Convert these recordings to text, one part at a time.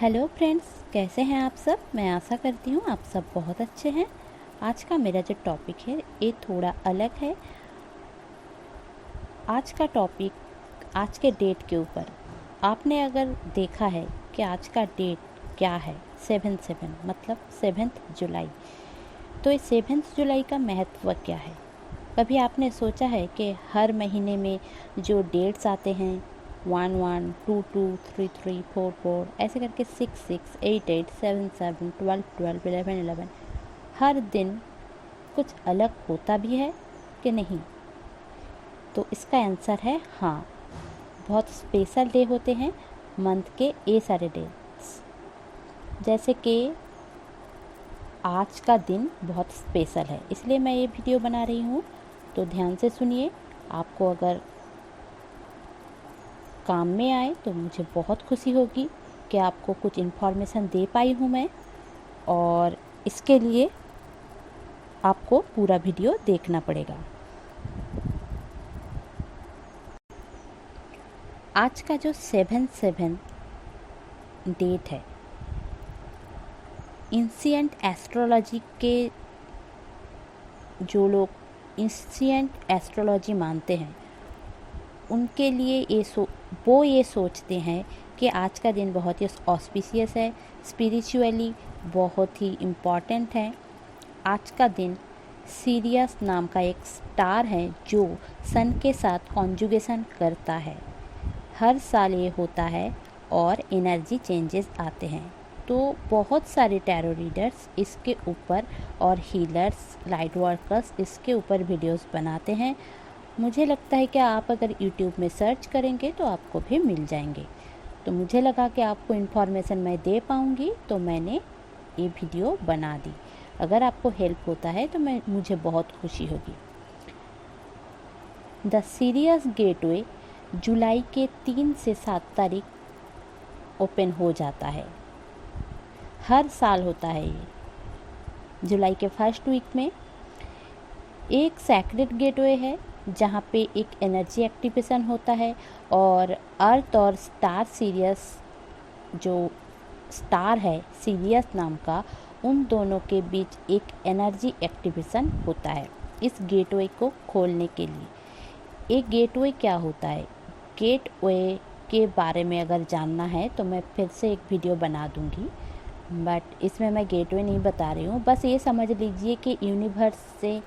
Hello friends, कैसे हैं आप सब। मैं आशा करती हूँ आप सब बहुत अच्छे हैं। आज का मेरा जो टॉपिक है ये थोड़ा अलग है। आज का टॉपिक आज के डेट के ऊपर। आपने अगर देखा है कि आज का डेट क्या है, 7/7 मतलब 7 जुलाई। तो इस 7 जुलाई का महत्व क्या है? कभी आपने सोचा है कि हर महीने में जो डेट्स आते हैं 1/1, 2/2, 3/3, 4/4 ऐसे करके 6/6, 8/8, 7/7, 12/12, 11/11 हर दिन कुछ अलग होता भी है कि नहीं? तो इसका आंसर है हाँ। बहुत स्पेशल डे होते हैं मंथ के ये सारे डेज। जैसे कि आज का दिन बहुत स्पेशल है, इसलिए मैं ये वीडियो बना रही हूँ। तो ध्यान से सुनिए। आपको अगर काम में आए तो मुझे बहुत खुशी होगी कि आपको कुछ इन्फॉर्मेशन दे पाई हूँ मैं। और इसके लिए आपको पूरा वीडियो देखना पड़ेगा। आज का जो 7/7 डेट है, एंशिएंट एस्ट्रोलॉजी के जो लोग एंशिएंट एस्ट्रोलॉजी मानते हैं उनके लिए वो ये सोचते हैं कि आज का दिन बहुत ही ऑस्पिशियस है, स्पिरिचुअली बहुत ही इम्पॉर्टेंट है। आज का दिन सीरियस नाम का एक स्टार है जो सन के साथ कॉन्जुगेशन करता है। हर साल ये होता है और एनर्जी चेंजेस आते हैं। तो बहुत सारे टैरो रीडर्स इसके ऊपर और हीलर्स, लाइट वर्कर्स इसके ऊपर वीडियोस बनाते हैं। मुझे लगता है कि आप अगर यूट्यूब में सर्च करेंगे तो आपको भी मिल जाएंगे। तो मुझे लगा कि आपको इन्फॉर्मेशन मैं दे पाऊँगी तो मैंने ये वीडियो बना दी। अगर आपको हेल्प होता है तो मुझे बहुत खुशी होगी। द सीरियस गेटवे जुलाई के 3 से 7 तारीख ओपन हो जाता है। हर साल होता है ये जुलाई के फर्स्ट वीक में। एक सैक्रेड गेटवे है जहाँ पे एक एनर्जी एक्टिवेशन होता है और अर्थ और स्टार सीरियस, जो स्टार है सीरियस नाम का, उन दोनों के बीच एक एनर्जी एक्टिवेशन होता है इस गेटवे को खोलने के लिए। एक गेटवे क्या होता है, गेटवे के बारे में अगर जानना है तो मैं फिर से एक वीडियो बना दूंगी, बट इसमें मैं गेटवे नहीं बता रही हूँ। बस ये समझ लीजिए कि यूनिवर्स से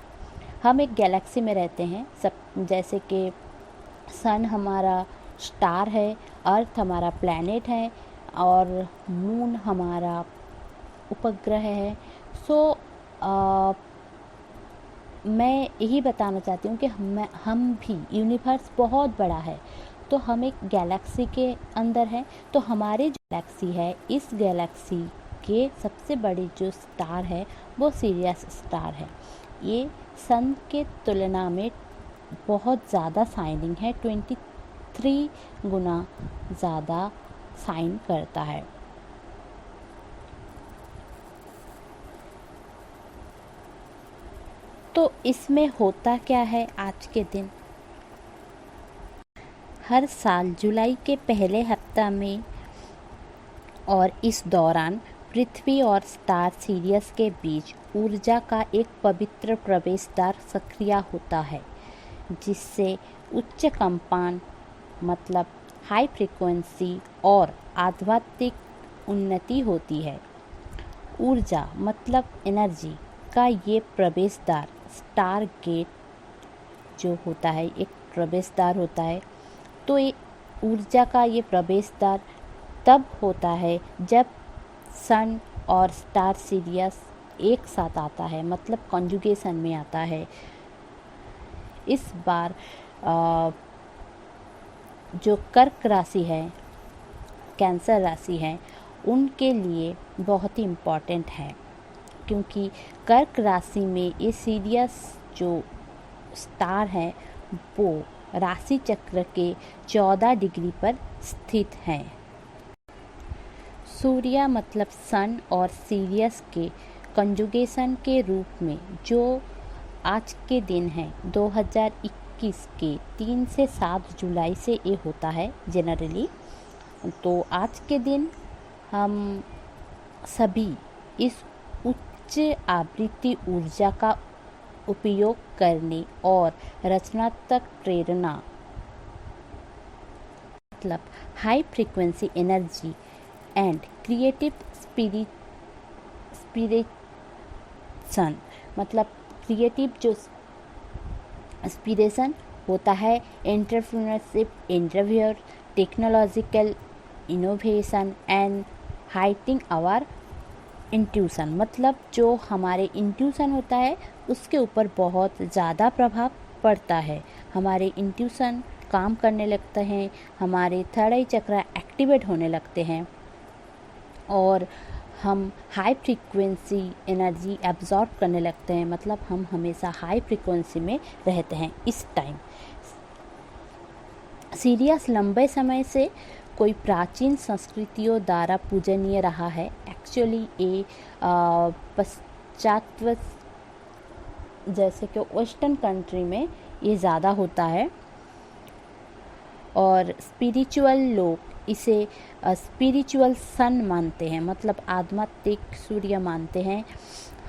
हम एक गैलेक्सी में रहते हैं सब। जैसे कि सन हमारा स्टार है, अर्थ हमारा प्लैनेट है और मून हमारा उपग्रह है। मैं यही बताना चाहती हूँ कि हम भी, यूनिवर्स बहुत बड़ा है तो हम एक गैलेक्सी के अंदर हैं। तो हमारी जो गैलेक्सी है, इस गैलेक्सी के सबसे बड़ी जो स्टार है वो सीरियस स्टार है। ये सन के तुलना में बहुत ज़्यादा शाइनिंग है, 23 गुना ज़्यादा शाइन करता है। तो इसमें होता क्या है आज के दिन? हर साल जुलाई के पहले हफ्ता में और इस दौरान पृथ्वी और स्टार सीरियस के बीच ऊर्जा का एक पवित्र प्रवेश द्वार सक्रिय होता है, जिससे उच्च कंपन मतलब हाई फ्रीक्वेंसी और आध्यात्मिक उन्नति होती है। ऊर्जा मतलब एनर्जी का ये प्रवेश द्वार, स्टार गेट जो होता है, एक प्रवेश द्वार होता है। तो ये ऊर्जा का ये प्रवेश द्वार तब होता है जब सन और स्टार सीरियस एक साथ आता है, मतलब कॉन्जुगेशन में आता है। इस बार जो कर्क राशि है, कैंसर राशि है, उनके लिए बहुत ही इम्पॉर्टेंट है, क्योंकि कर्क राशि में ये सीरियस जो स्टार है वो राशि चक्र के 14 डिग्री पर स्थित हैं। सूर्य मतलब सन और सीरियस के कंजुगेशन के रूप में जो आज के दिन है 2021 के 3 से 7 जुलाई से ये होता है जनरली। तो आज के दिन हम सभी इस उच्च आवृत्ति ऊर्जा का उपयोग करने और रचनात्मक प्रेरणा मतलब high frequency energy and creative inspiration मतलब क्रिएटिव जो इंस्पिरेशन होता है, entrepreneurship, interviewer, technological innovation and heightening our intuition मतलब जो हमारे इंट्यूशन होता है उसके ऊपर बहुत ज़्यादा प्रभाव पड़ता है। हमारे इंट्यूशन काम करने लगते हैं, हमारे थर्ड आई चक्र एक्टिवेट होने लगते हैं और हम हाई फ्रीक्वेंसी एनर्जी एब्जॉर्ब करने लगते हैं, मतलब हम हमेशा हाई फ्रीक्वेंसी में रहते हैं। इस टाइम सीरियस लंबे समय से कोई प्राचीन संस्कृतियों द्वारा पूजनीय रहा है। एक्चुअली ये पश्चात्य जैसे कि वेस्टर्न कंट्री में ये ज़्यादा होता है और स्पिरिचुअल लोग इसे स्पिरिचुअल सन मानते हैं, मतलब आध्यात्मिक सूर्य मानते हैं।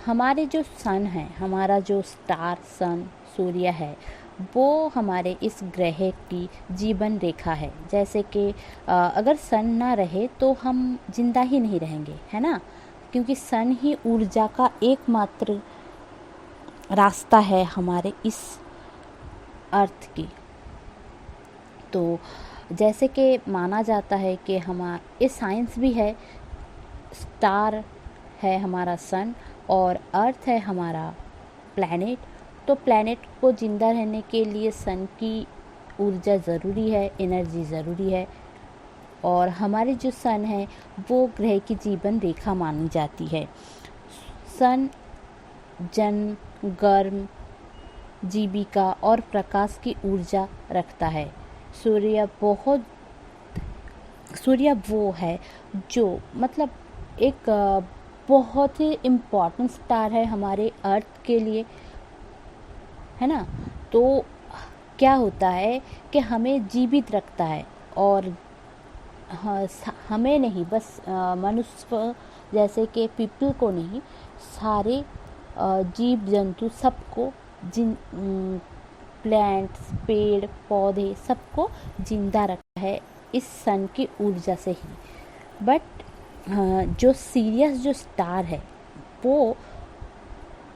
हमारे जो सन है, हमारा जो स्टार सन सूर्य है, वो हमारे इस ग्रह की जीवन रेखा है। जैसे कि अगर सन ना रहे तो हम जिंदा ही नहीं रहेंगे, है ना, क्योंकि सन ही ऊर्जा का एकमात्र रास्ता है हमारे इस अर्थ की। तो जैसे कि माना जाता है कि ये साइंस भी है, स्टार है हमारा सन और अर्थ है हमारा प्लैनेट। तो प्लैनेट को ज़िंदा रहने के लिए सन की ऊर्जा ज़रूरी है, एनर्जी ज़रूरी है और हमारे जो सन है वो ग्रह की जीवन रेखा मानी जाती है। सन जन्म, गर्म, जीविका और प्रकाश की ऊर्जा रखता है। सूर्य वो है जो मतलब एक बहुत ही इम्पॉर्टेंट स्टार है हमारे अर्थ के लिए, है ना। तो क्या होता है कि हमें जीवित रखता है और हमें नहीं, बस मनुष्य जैसे कि पीपल को नहीं, सारे जीव जंतु सबको, प्लांट्स, पेड़ पौधे सबको जिंदा रखा है इस सन की ऊर्जा से ही। बट जो सीरियस जो स्टार है वो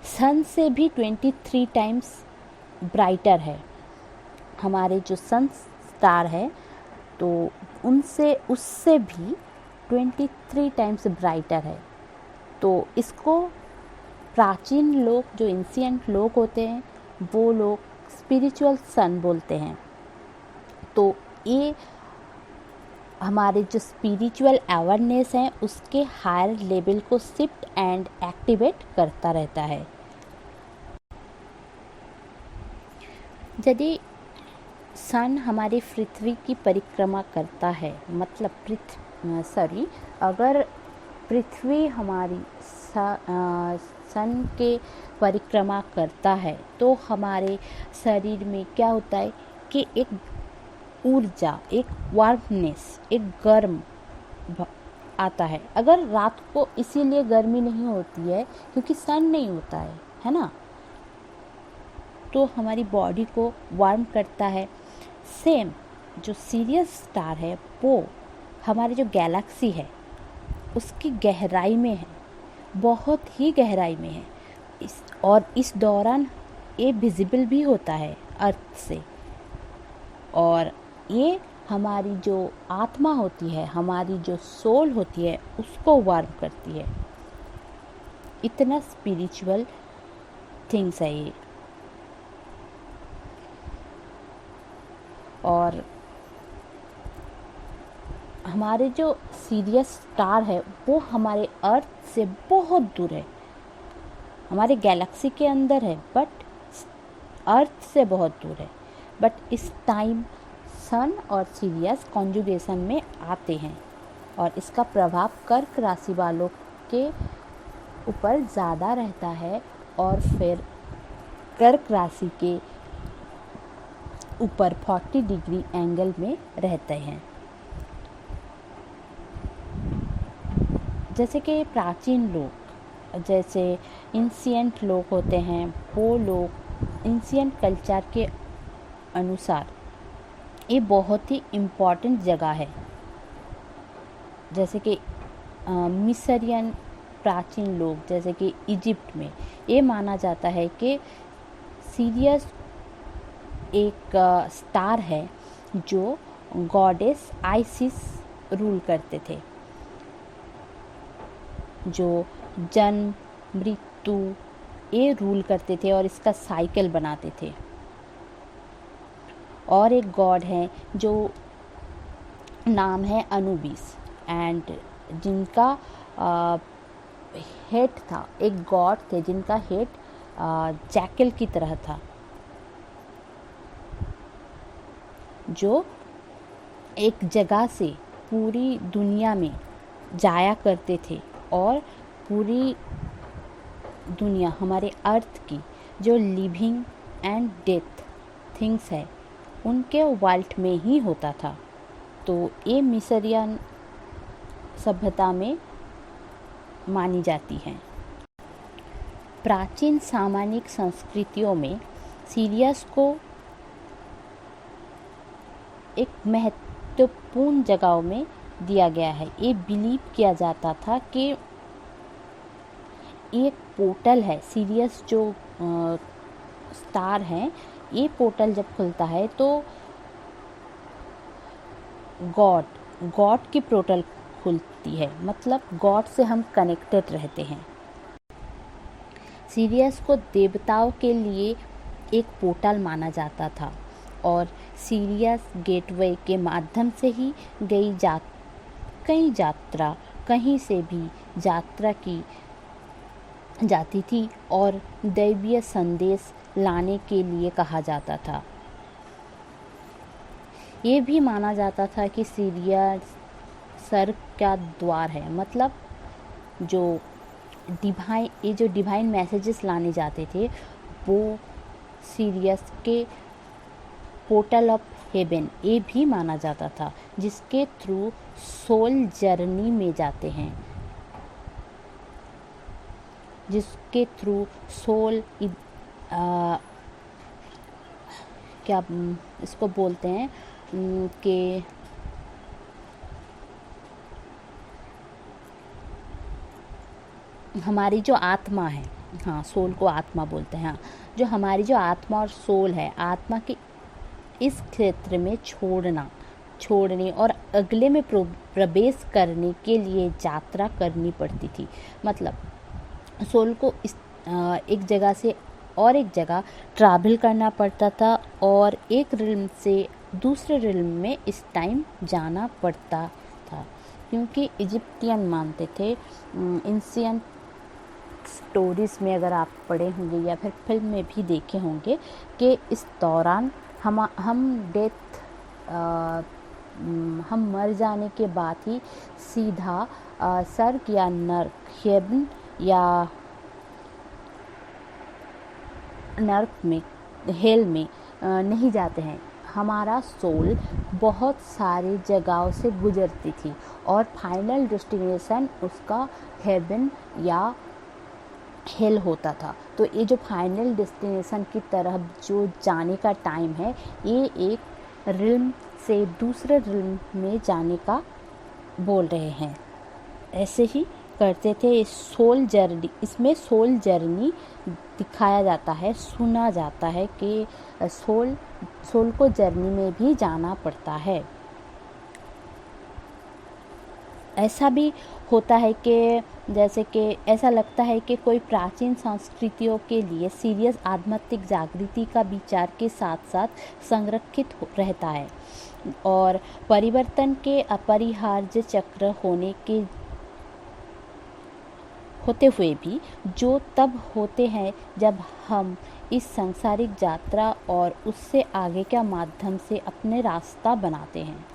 सन से भी 23 टाइम्स ब्राइटर है। हमारे जो सन स्टार है तो उससे भी 23 टाइम्स ब्राइटर है। तो इसको प्राचीन लोग, जो एंशिएंट लोग होते हैं, वो लोग स्पिरिचुअल सन बोलते हैं। तो ये हमारे जो स्पिरिचुअल अवेयरनेस है उसके हायर लेवल को शिफ्ट एंड एक्टिवेट करता रहता है। यदि सन हमारी पृथ्वी की परिक्रमा करता है, मतलब अगर पृथ्वी हमारी सन के परिक्रमा करता है तो हमारे शरीर में क्या होता है कि एक ऊर्जा, एक वार्मनेस, एक गर्म आता है। अगर रात को इसीलिए गर्मी नहीं होती है क्योंकि सन नहीं होता है ना, तो हमारी बॉडी को वार्म करता है। सेम जो सीरियस स्टार है वो हमारी जो गैलेक्सी है उसकी गहराई में है, बहुत ही गहराई में है। इस दौरान ये विजिबल भी होता है अर्थ से, और ये हमारी जो आत्मा होती है, हमारी जो सोल होती है, उसको वार्म करती है। इतना स्पिरिचुअल थिंग्स है ये। और हमारे जो सीरियस स्टार है वो हमारे अर्थ से बहुत दूर है, हमारे गैलेक्सी के अंदर है बट अर्थ से बहुत दूर है। बट इस टाइम सन और सीरियस कॉन्जुगेशन में आते हैं और इसका प्रभाव कर्क राशि वालों के ऊपर ज़्यादा रहता है और फिर कर्क राशि के ऊपर 40 डिग्री एंगल में रहते हैं। जैसे कि प्राचीन लोग, जैसे एंशिएंट लोग होते हैं, वो लोग एंशिएंट कल्चर के अनुसार ये बहुत ही इम्पॉर्टेंट जगह है। जैसे कि मिस्रियन प्राचीन लोग, जैसे कि इजिप्ट में ये माना जाता है कि सीरियस एक स्टार है जो गॉडेस आइसिस रूल करते थे, जो जन्म मृत्यु ये रूल करते थे और इसका साइकिल बनाते थे। और एक गॉड है जो नाम है अनुबिस, एंड जिनका हेड था, एक गॉड थे जिनका हेड जैकल की तरह था, जो एक जगह से पूरी दुनिया में जाया करते थे और पूरी दुनिया हमारे अर्थ की जो लिविंग एंड डेथ थिंग्स है उनके वर्ल्ड में ही होता था। तो ये मिस्रियन सभ्यता में मानी जाती हैं। प्राचीन सामाजिक संस्कृतियों में सीरियस को एक महत्वपूर्ण जगहों में दिया गया है। ये बिलीव किया जाता था कि एक पोर्टल है, सीरियस जो स्टार है, ये पोर्टल जब खुलता है तो गॉड की पोर्टल खुलती है, मतलब गॉड से हम कनेक्टेड रहते हैं। सीरियस को देवताओं के लिए एक पोर्टल माना जाता था और सीरियस गेटवे के माध्यम से ही कई यात्रा कहीं से भी यात्रा की जाती थी और दैवीय संदेश लाने के लिए कहा जाता था। ये भी माना जाता था कि सीरियस स्वर्ग का द्वार है, मतलब जो डिवाइन मैसेजेस लाने जाते थे वो सीरियस के पोर्टल ऑफ हेवन ये भी माना जाता था, जिसके थ्रू सोल जर्नी में जाते हैं, जिसके थ्रू सोल क्या इसको बोलते हैं कि हमारी जो आत्मा है, हाँ सोल को आत्मा बोलते हैं, हाँ जो हमारी जो आत्मा और सोल है, आत्मा के इस क्षेत्र में छोड़ने और अगले में प्रवेश करने के लिए यात्रा करनी पड़ती थी। मतलब सोल को एक जगह से और एक जगह ट्रैवल करना पड़ता था और एक रिल्म से दूसरे रिल्म में इस टाइम जाना पड़ता था, क्योंकि इजिप्टियन मानते थे, एंशिएंट स्टोरीज़ में अगर आप पढ़े होंगे या फिर फिल्म में भी देखे होंगे कि इस दौरान हम मर जाने के बाद ही सीधा स्वर्ग या नर्क, हेवन या नर्क में, हेल में नहीं जाते हैं। हमारा सोल बहुत सारी जगहों से गुजरती थी और फाइनल डेस्टिनेशन उसका हेवन या हेल होता था। तो ये जो फाइनल डेस्टिनेशन की तरफ जो जाने का टाइम है, ये एक रिल्म से दूसरे रिल्म में जाने का बोल रहे हैं। ऐसे ही करते थे सोल जर्नी। इसमें सोल जर्नी दिखाया जाता है, सुना जाता है कि सोल को जर्नी में भी जाना पड़ता है। ऐसा भी होता है कि जैसे कि ऐसा लगता है कि कोई प्राचीन संस्कृतियों के लिए सीरियस आध्यात्मिक जागृति का विचार के साथ साथ संरक्षित रहता है और परिवर्तन के अपरिहार्य चक्र होते हुए भी जो तब होते हैं जब हम इस सांसारिक यात्रा और उससे आगे के माध्यम से अपने रास्ता बनाते हैं।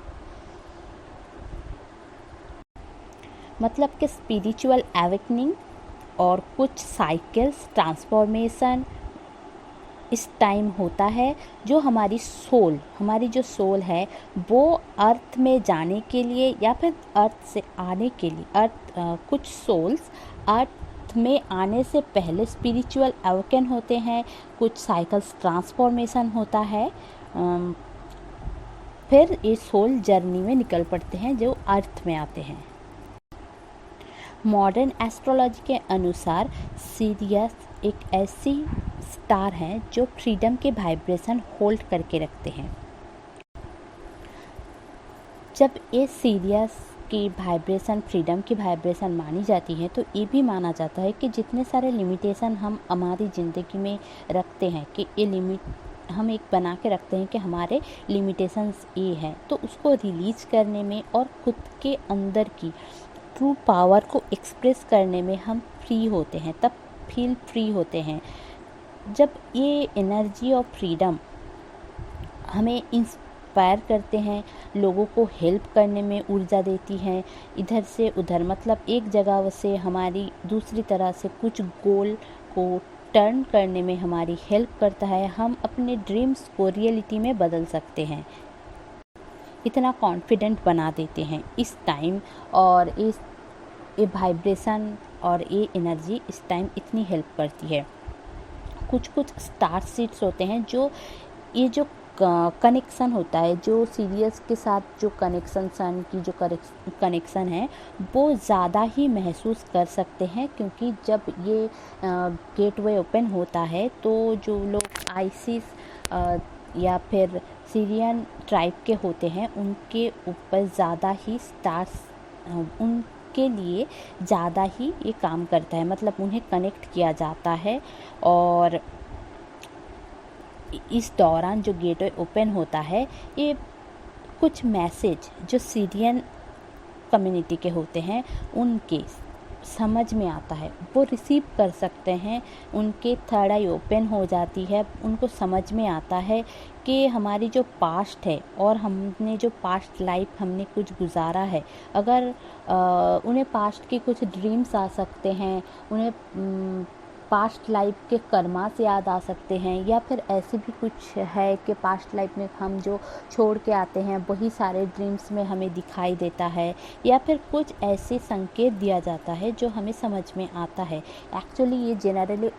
मतलब कि स्पिरिचुअल एवेकनिंग और कुछ साइकिल्स ट्रांसफॉर्मेशन इस टाइम होता है जो हमारी जो सोल है वो अर्थ में जाने के लिए या फिर अर्थ से आने के लिए कुछ सोल्स अर्थ में आने से पहले स्पिरिचुअल अवेकन होते हैं, कुछ साइकिल्स ट्रांसफॉर्मेशन होता है, फिर ये सोल जर्नी में निकल पड़ते हैं जो अर्थ में आते हैं। मॉडर्न एस्ट्रोलॉजी के अनुसार सीरियस एक ऐसी स्टार है जो फ्रीडम के वाइब्रेशन होल्ड करके रखते हैं। जब ये सीरियस की वाइब्रेशन फ्रीडम की वाइब्रेशन मानी जाती है तो ये भी माना जाता है कि जितने सारे लिमिटेशन हम हमारी ज़िंदगी में रखते हैं कि ये लिमिट हम एक बना के रखते हैं कि हमारे लिमिटेशंस ये हैं, तो उसको रिलीज करने में और खुद के अंदर की ट्रू पावर को एक्सप्रेस करने में हम फ्री होते हैं, तब फील फ्री होते हैं। जब ये एनर्जी ऑफ फ्रीडम हमें इंस्पायर करते हैं, लोगों को हेल्प करने में ऊर्जा देती है, इधर से उधर मतलब एक जगह से हमारी दूसरी तरह से कुछ गोल को टर्न करने में हमारी हेल्प करता है, हम अपने ड्रीम्स को रियलिटी में बदल सकते हैं, इतना कॉन्फिडेंट बना देते हैं इस टाइम। और ये वाइब्रेशन और ये एनर्जी इस टाइम इतनी हेल्प करती है। कुछ स्टार सीड्स होते हैं जो ये जो कनेक्शन होता है, जो सीरियस के साथ जो कनेक्शन सन की जो कनेक्शन है वो ज़्यादा ही महसूस कर सकते हैं, क्योंकि जब ये गेटवे ओपन होता है तो जो लोग आइसिस या फिर सीरियन ट्राइब के होते हैं उनके ऊपर ज़्यादा ही स्टार्स उनके लिए ज़्यादा ही ये काम करता है, मतलब उन्हें कनेक्ट किया जाता है। और इस दौरान जो गेटवे ओपन होता है ये कुछ मैसेज जो सीरियन कम्युनिटी के होते हैं उनके समझ में आता है, वो रिसीव कर सकते हैं, उनके थर्ड आई ओपन हो जाती है, उनको समझ में आता है कि हमारी जो पास्ट है और हमने जो पास्ट लाइफ हमने कुछ गुजारा है, अगर उन्हें पास्ट के कुछ ड्रीम्स आ सकते हैं, उन्हें पास्ट लाइफ के कर्मास याद आ सकते हैं, या फिर ऐसे भी कुछ है कि पास्ट लाइफ में हम जो छोड़ के आते हैं वही सारे ड्रीम्स में हमें दिखाई देता है, या फिर कुछ ऐसे संकेत दिया जाता है जो हमें समझ में आता है। एक्चुअली ये जनरली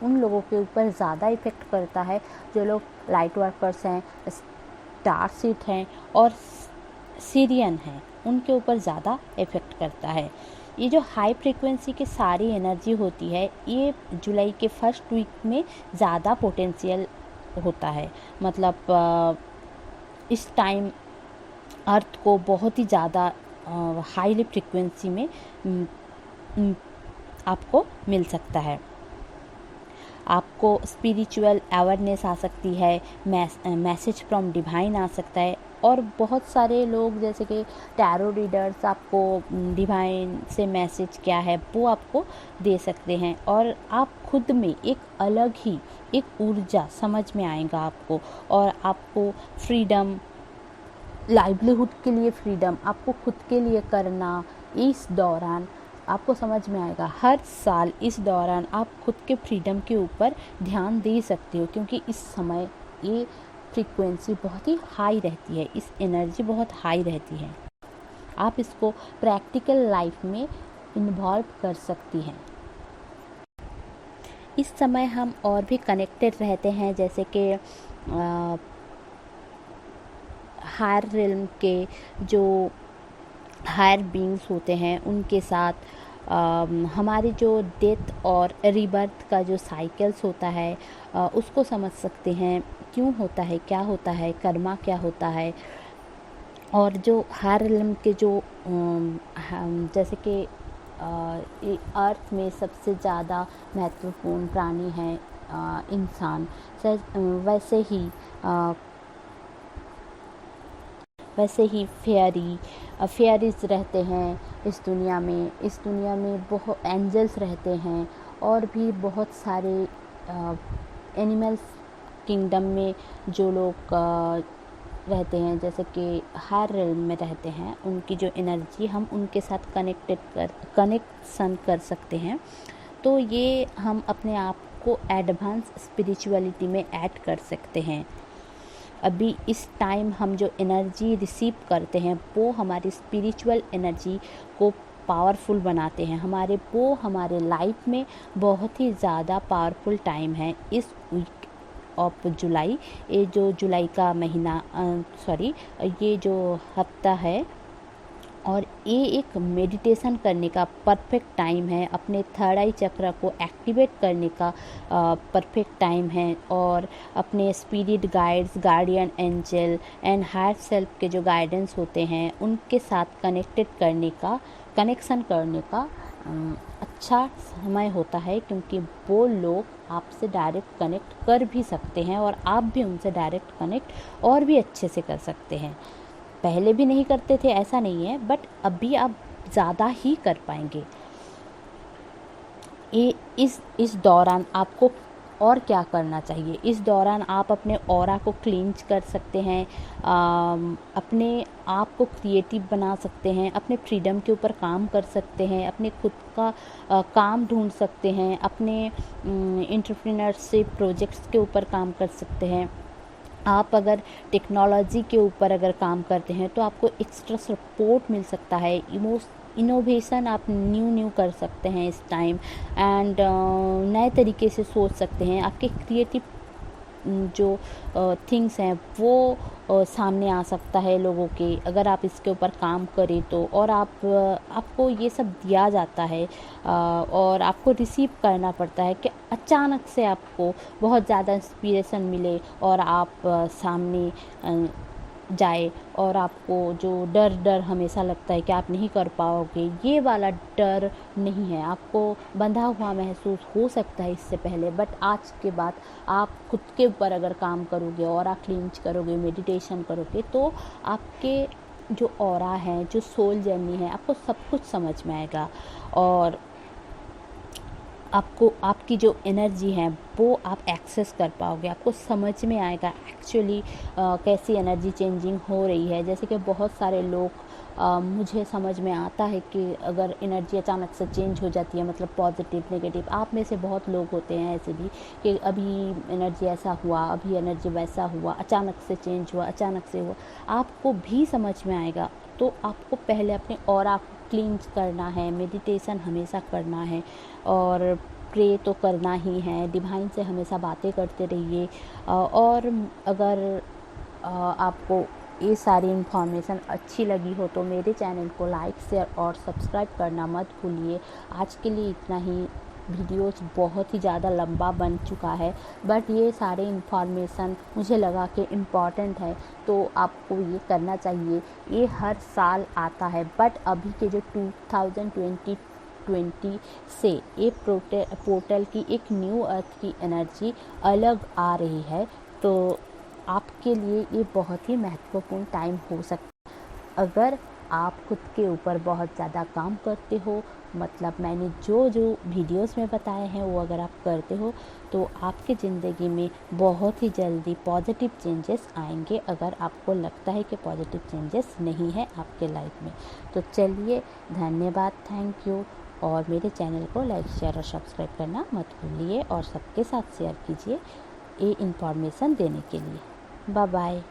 उन लोगों के ऊपर ज़्यादा इफ़ेक्ट करता है जो लोग लाइट वर्कर्स हैं, स्टार सीड हैं और सीरियन हैं, उनके ऊपर ज़्यादा इफ़ेक्ट करता है। ये जो हाई फ्रीक्वेंसी की सारी एनर्जी होती है ये जुलाई के फर्स्ट वीक में ज़्यादा पोटेंशियल होता है, मतलब इस टाइम अर्थ को बहुत ही ज़्यादा हाईली फ्रीक्वेंसी में आपको मिल सकता है। आपको स्पिरिचुअल अवेयरनेस आ सकती है, मैसेज फ्रॉम डिवाइन आ सकता है, और बहुत सारे लोग जैसे कि टैरो रीडर्स आपको डिवाइन से मैसेज क्या है वो आपको दे सकते हैं, और आप खुद में एक अलग ही एक ऊर्जा समझ में आएगा आपको, और आपको फ्रीडम, लाइवलीहुड के लिए फ्रीडम, आपको खुद के लिए करना, इस दौरान आपको समझ में आएगा। हर साल इस दौरान आप खुद के फ्रीडम के ऊपर ध्यान दे सकते हो, क्योंकि इस समय ये फ्रीक्वेंसी बहुत ही हाई रहती है, इस एनर्जी बहुत हाई रहती है। आप इसको प्रैक्टिकल लाइफ में इन्वॉल्व कर सकती हैं। इस समय हम और भी कनेक्टेड रहते हैं, जैसे कि हायर रिल्म के जो हायर बीइंग्स होते हैं उनके साथ हमारी जो डेथ और रीबर्थ का जो साइकिल्स होता है उसको समझ सकते हैं, क्यों होता है, क्या होता है, कर्मा क्या होता है। और जो हायर रिल्म के जो जैसे कि अर्थ में सबसे ज़्यादा महत्वपूर्ण प्राणी है इंसान, वैसे ही फेयरीज रहते हैं इस दुनिया में बहुत एंजल्स रहते हैं, और भी बहुत सारे एनिमल्स किंगडम में जो लोग रहते हैं, जैसे कि हायर रिल्म में रहते हैं, उनकी जो एनर्जी हम उनके साथ कनेक्शन कर सकते हैं। तो ये हम अपने आप को एडवांस स्पिरिचुअलिटी में ऐड कर सकते हैं। अभी इस टाइम हम जो एनर्जी रिसीव करते हैं वो हमारी स्पिरिचुअल एनर्जी को पावरफुल बनाते हैं। हमारे लाइफ में बहुत ही ज़्यादा पावरफुल टाइम है इस वीक ऑफ जुलाई। ये जो जुलाई का महीना ये जो हफ्ता है, और ये एक मेडिटेशन करने का परफेक्ट टाइम है, अपने थर्ड आई चक्र को एक्टिवेट करने का परफेक्ट टाइम है, और अपने spirit guides, guardian angel and higher self के जो गाइडेंस होते हैं उनके साथ कनेक्शन करने का अच्छा समय होता है, क्योंकि वो लोग आपसे डायरेक्ट कनेक्ट कर भी सकते हैं और आप भी उनसे डायरेक्ट कनेक्ट और भी अच्छे से कर सकते हैं। पहले भी नहीं करते थे ऐसा नहीं है, बट अभी आप ज़्यादा ही कर पाएंगे। इस दौरान आपको और क्या करना चाहिए? इस दौरान आप अपने ऑरा को क्लींज कर सकते हैं, अपने आप को क्रिएटिव बना सकते हैं, अपने फ्रीडम के ऊपर काम कर सकते हैं, अपने खुद का काम ढूंढ सकते हैं, अपने एंटरप्रेन्योरशिप प्रोजेक्ट्स के ऊपर काम कर सकते हैं। आप अगर टेक्नोलॉजी के ऊपर अगर काम करते हैं तो आपको एक्स्ट्रा सपोर्ट मिल सकता है। इनोवेशन आप न्यू कर सकते हैं इस टाइम, एंड नए तरीके से सोच सकते हैं। आपके क्रिएटिव जो थिंग्स हैं वो सामने आ सकता है लोगों के, अगर आप इसके ऊपर काम करें तो। और आपको ये सब दिया जाता है और आपको रिसीव करना पड़ता है कि अचानक से आपको बहुत ज़्यादा इंस्पिरेशन मिले और आप सामने जाए, और आपको जो डर हमेशा लगता है कि आप नहीं कर पाओगे, ये वाला डर नहीं है। आपको बंधा हुआ महसूस हो सकता है इससे पहले, बट आज के बाद आप खुद के ऊपर अगर काम करोगे और आप क्लींज करोगे, मेडिटेशन करोगे, तो आपके जो ऑरा है, जो सोल जर्नी है, आपको सब कुछ समझ में आएगा, और आपको आपकी जो एनर्जी है वो आप एक्सेस कर पाओगे। आपको समझ में आएगा एक्चुअली कैसी एनर्जी चेंजिंग हो रही है। जैसे कि बहुत सारे लोग मुझे समझ में आता है कि अगर एनर्जी अचानक से चेंज हो जाती है, मतलब पॉजिटिव नेगेटिव, आप में से बहुत लोग होते हैं ऐसे भी कि अभी एनर्जी ऐसा हुआ, अभी एनर्जी वैसा हुआ, अचानक से चेंज हुआ, अचानक से हुआ। आपको भी समझ में आएगा। तो आपको पहले अपने ऑरा को क्लींज करना है, मेडिटेशन हमेशा करना है, और प्रे तो करना ही है, डिवाइन से हमेशा बातें करते रहिए। और अगर आपको ये सारी इन्फॉर्मेशन अच्छी लगी हो तो मेरे चैनल को लाइक, शेयर और सब्सक्राइब करना मत भूलिए। आज के लिए इतना ही। वीडियोस बहुत ही ज़्यादा लंबा बन चुका है, बट ये सारे इन्फॉर्मेशन मुझे लगा कि इम्पॉर्टेंट है, तो आपको ये करना चाहिए। ये हर साल आता है, बट अभी के जो 2020 से ये पोर्टल की एक न्यू अर्थ की एनर्जी अलग आ रही है, तो आपके लिए ये बहुत ही महत्वपूर्ण टाइम हो सकता है। अगर आप खुद के ऊपर बहुत ज़्यादा काम करते हो, मतलब मैंने जो वीडियोस में बताए हैं वो अगर आप करते हो, तो आपकी ज़िंदगी में बहुत ही जल्दी पॉजिटिव चेंजेस आएंगे। अगर आपको लगता है कि पॉजिटिव चेंजेस नहीं है आपके लाइफ में, तो चलिए, धन्यवाद, थैंक यू। और मेरे चैनल को लाइक, शेयर और सब्सक्राइब करना मत भूलिए, और सबके साथ शेयर कीजिए ये इन्फॉर्मेशन देने के लिए। Bye bye.